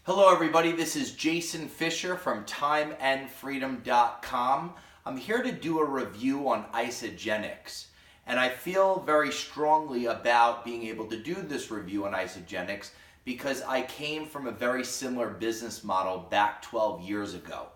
Hello everybody, this is Jason Fisher from timeandfreedom.com. I'm here to do a review on Isagenix, and I feel very strongly about being able to do this review on Isagenix because I came from a very similar business model back 12 years ago.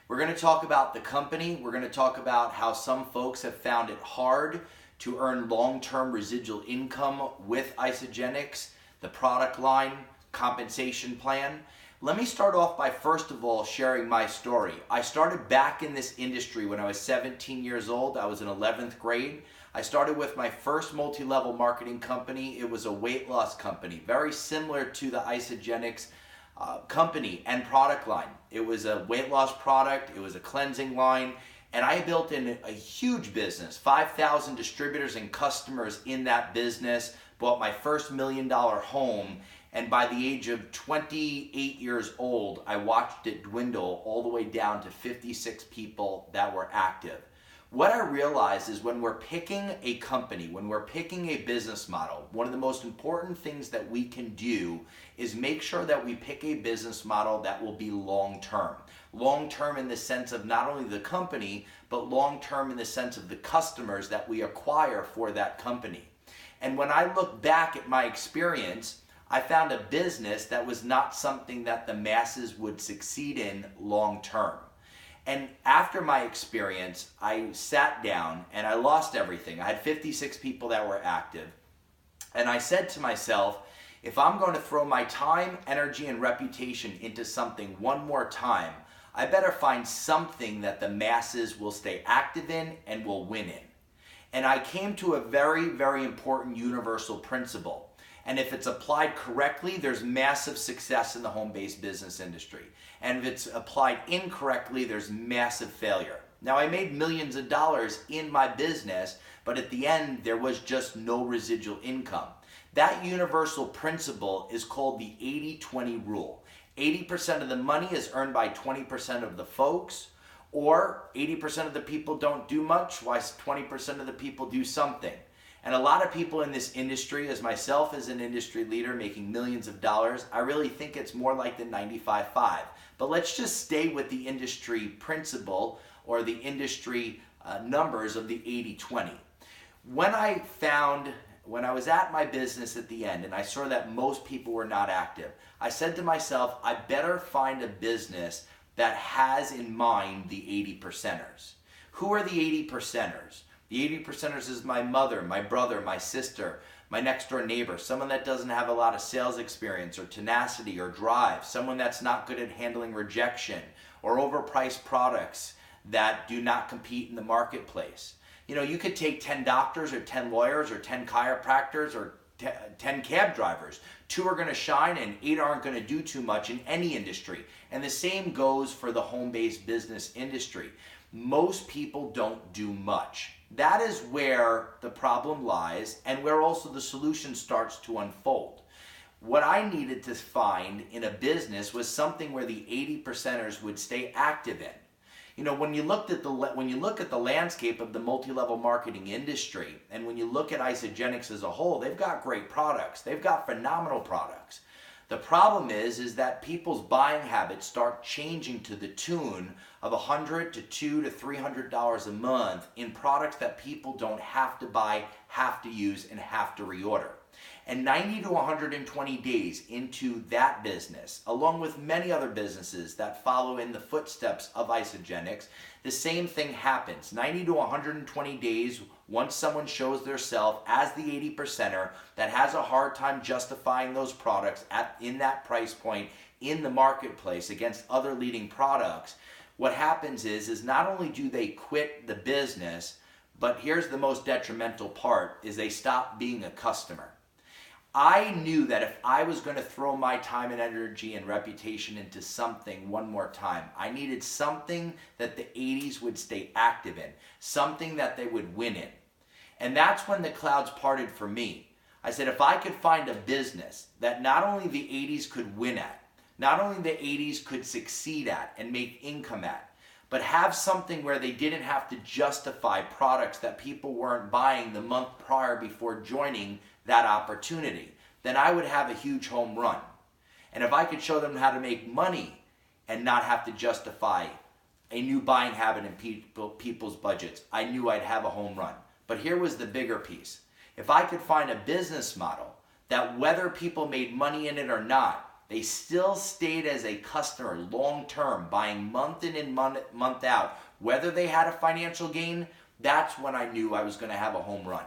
We're going to talk about the company. We're going to talk about how some folks have found it hard to earn long-term residual income with Isagenix, the product line, compensation plan. Let me start off by first of all sharing my story. I started back in this industry when I was 17 years old. I was in 11th grade. I started with my first multi-level marketing company. It was a weight loss company, very similar to the Isagenix company and product line. It was a weight loss product, it was a cleansing line, and I built in a huge business, 5,000 distributors and customers in that business, bought my first $1 million home, and by the age of 28 years old, I watched it dwindle all the way down to 56 people that were active. What I realized is when we're picking a company, when we're picking a business model, one of the most important things that we can do is make sure that we pick a business model that will be long-term. Long-term in the sense of not only the company, but long-term in the sense of the customers that we acquire for that company. And when I look back at my experience, I found a business that was not something that the masses would succeed in long term. And after my experience, I sat down and I lost everything. I had 56 people that were active. And I said to myself, if I'm going to throw my time, energy, and reputation into something one more time, I better find something that the masses will stay active in and will win in. And I came to a very, very important universal principle. And if it's applied correctly, there's massive success in the home-based business industry. And if it's applied incorrectly, there's massive failure. Now, I made millions of dollars in my business, but at the end, there was just no residual income. That universal principle is called the 80-20 rule. 80% of the money is earned by 20% of the folks, or 80% of the people don't do much, while 20% of the people do something. And a lot of people in this industry, as myself as an industry leader making millions of dollars, I really think it's more like the 95-5. But let's just stay with the industry principle or the industry numbers of the 80-20. When I was at my business at the end and I saw that most people were not active, I said to myself, I better find a business that has in mind the 80%ers. Who are the 80%ers? The 80%ers is my mother, my brother, my sister, my next door neighbor, someone that doesn't have a lot of sales experience or tenacity or drive, someone that's not good at handling rejection or overpriced products that do not compete in the marketplace. You know, you could take 10 doctors or 10 lawyers or 10 chiropractors or 10 cab drivers. 2 are going to shine and 8 aren't going to do too much in any industry. And the same goes for the home-based business industry. Most people don't do much. That is where the problem lies and where also the solution starts to unfold. What I needed to find in a business was something where the 80%ers would stay active in. You know, when you look at the landscape of the multi-level marketing industry, and when you look at Isagenix as a whole, they've got great products. They've got phenomenal products. The problem is that people's buying habits start changing to the tune of $100 to $200 to $300 a month in products that people don't have to buy, have to use, and have to reorder. And 90 to 120 days into that business, along with many other businesses that follow in the footsteps of Isagenix, the same thing happens. 90 to 120 days, once someone shows their self as the 80%er that has a hard time justifying those products in that price point in the marketplace against other leading products, what happens is not only do they quit the business, but here's the most detrimental part, is they stop being a customer. I knew that if I was going to throw my time and energy and reputation into something one more time, I needed something that the 80s would stay active in, something that they would win in. And that's when the clouds parted for me. I said, if I could find a business that not only the 80s could win at, not only the 80s could succeed at and make income at, but have something where they didn't have to justify products that people weren't buying the month prior before joining that opportunity, then I would have a huge home run. And if I could show them how to make money and not have to justify a new buying habit in people's budgets, I knew I'd have a home run. But here was the bigger piece. If I could find a business model that whether people made money in it or not, they still stayed as a customer long term, buying month in and month out, whether they had a financial gain, that's when I knew I was going to have a home run.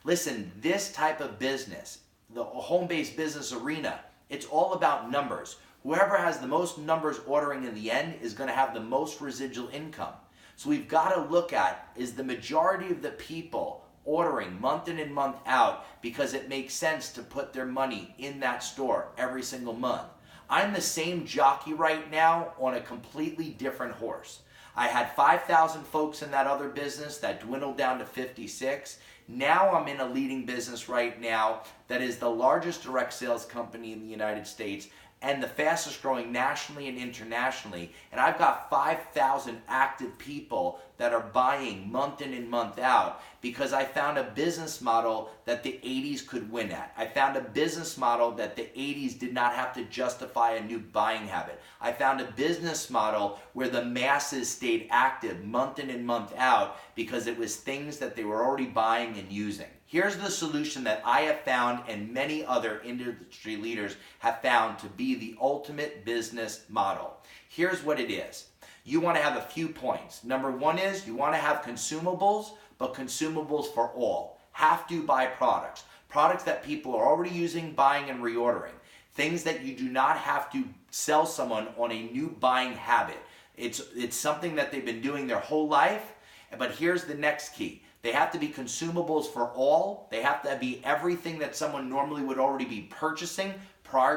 Listen, this type of business, the home-based business arena, it's all about numbers. Whoever has the most numbers ordering in the end is going to have the most residual income. So we've got to look at, is the majority of the people ordering month in and month out because it makes sense to put their money in that store every single month. I'm the same jockey right now on a completely different horse. I had 5,000 folks in that other business that dwindled down to 56. Now I'm in a leading business right now that is the largest direct sales company in the United States and the fastest growing nationally and internationally. And I've got 5,000 active people that are buying month in and month out because I found a business model that the 80s could win at. I found a business model that the 80s did not have to justify a new buying habit. I found a business model where the masses stayed active month in and month out because it was things that they were already buying and using. Here's the solution that I have found and many other industry leaders have found to be the ultimate business model. Here's what it is. You want to have a few points. Number one is you want to have consumables, but consumables for all. Have to buy products. Products that people are already using, buying, and reordering. Things that you do not have to sell someone on a new buying habit. It's something that they've been doing their whole life, but here's the next key. They have to be consumables for all. They have to be everything that someone normally would already be purchasing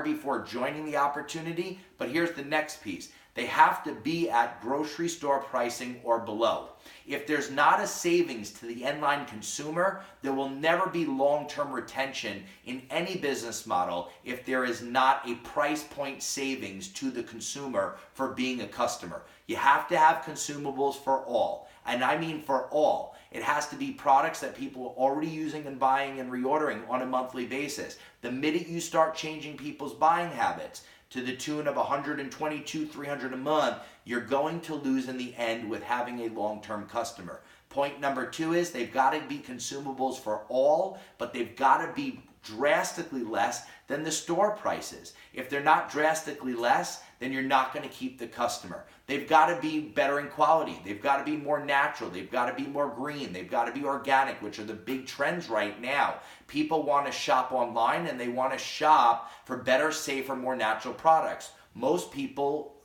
before joining the opportunity. But here's the next piece. They have to be at grocery store pricing or below. If there's not a savings to the end-line consumer, there will never be long-term retention in any business model if there is not a price point savings to the consumer for being a customer. You have to have consumables for all. And I mean for all. It has to be products that people are already using and buying and reordering on a monthly basis. The minute you start changing people's buying habits to the tune of $122, $300 a month, you're going to lose in the end with having a long-term customer. Point number two is they've got to be consumables for all, but they've got to be drastically less than the store prices. If they're not drastically less, then you're not going to keep the customer. They've got to be better in quality. They've got to be more natural. They've got to be more green. They've got to be organic, which are the big trends right now. People want to shop online and they want to shop for better, safer, more natural products. Most people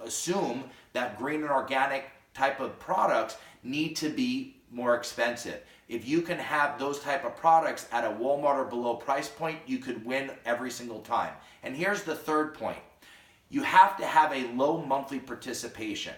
assume that green and organic type of products need to be more expensive. If you can have those type of products at a Walmart or below price point, you could win every single time. And here's the third point. You have to have a low monthly participation,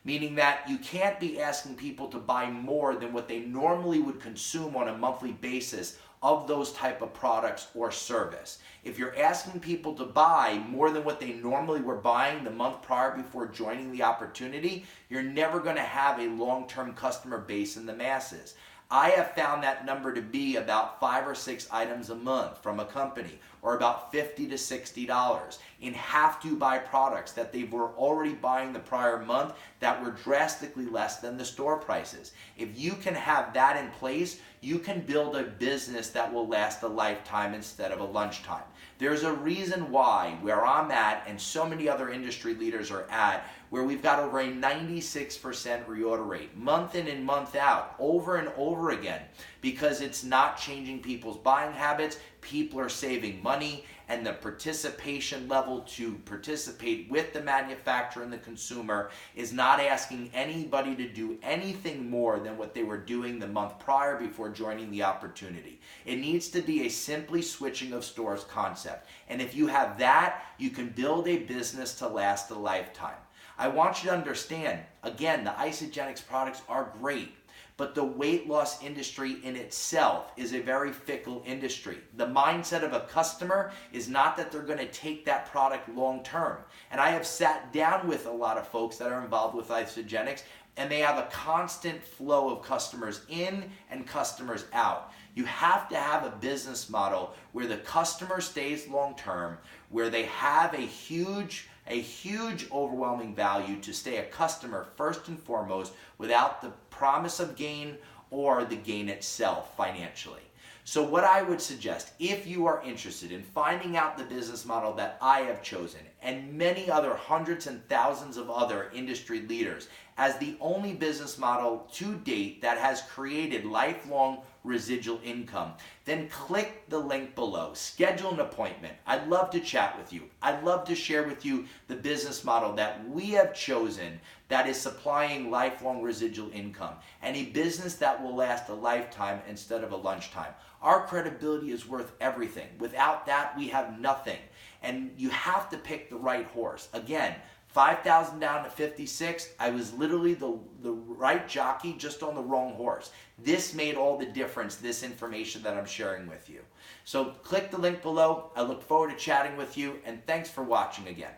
meaning that you can't be asking people to buy more than what they normally would consume on a monthly basis of those type of products or service. If you're asking people to buy more than what they normally were buying the month prior before joining the opportunity, you're never going to have a long-term customer base in the masses. I have found that number to be about 5 or 6 items a month from a company, or about $50 to $60 in have-to-buy products that they were already buying the prior month that were drastically less than the store prices. If you can have that in place, you can build a business that will last a lifetime instead of a lunchtime. There's a reason why where I'm at and so many other industry leaders are at, where we've got over a 96% reorder rate, month in and month out, over and over again, because it's not changing people's buying habits, people are saving money, and the participation level to participate with the manufacturer and the consumer is not asking anybody to do anything more than what they were doing the month prior before joining the opportunity. It needs to be a simply switching of stores concept. And if you have that, you can build a business to last a lifetime. I want you to understand, again, the Isagenix products are great, but the weight loss industry in itself is a very fickle industry. The mindset of a customer is not that they're going to take that product long term. And I have sat down with a lot of folks that are involved with Isagenix, and they have a constant flow of customers in and customers out. You have to have a business model where the customer stays long term, where they have a huge overwhelming value to stay a customer first and foremost without the promise of gain or the gain itself financially. So what I would suggest, if you are interested in finding out the business model that I have chosen and many other hundreds and thousands of other industry leaders as the only business model to date that has created lifelong residual income, then click the link below. Schedule an appointment. I'd love to chat with you. I'd love to share with you the business model that we have chosen that is supplying lifelong residual income and a business that will last a lifetime instead of a lunchtime. Our credibility is worth everything. Without that, we have nothing. And you have to pick the right horse. Again, 5,000 down to 56, I was literally the right jockey, just on the wrong horse. This made all the difference, this information that I'm sharing with you. So click the link below. I look forward to chatting with you, and thanks for watching again.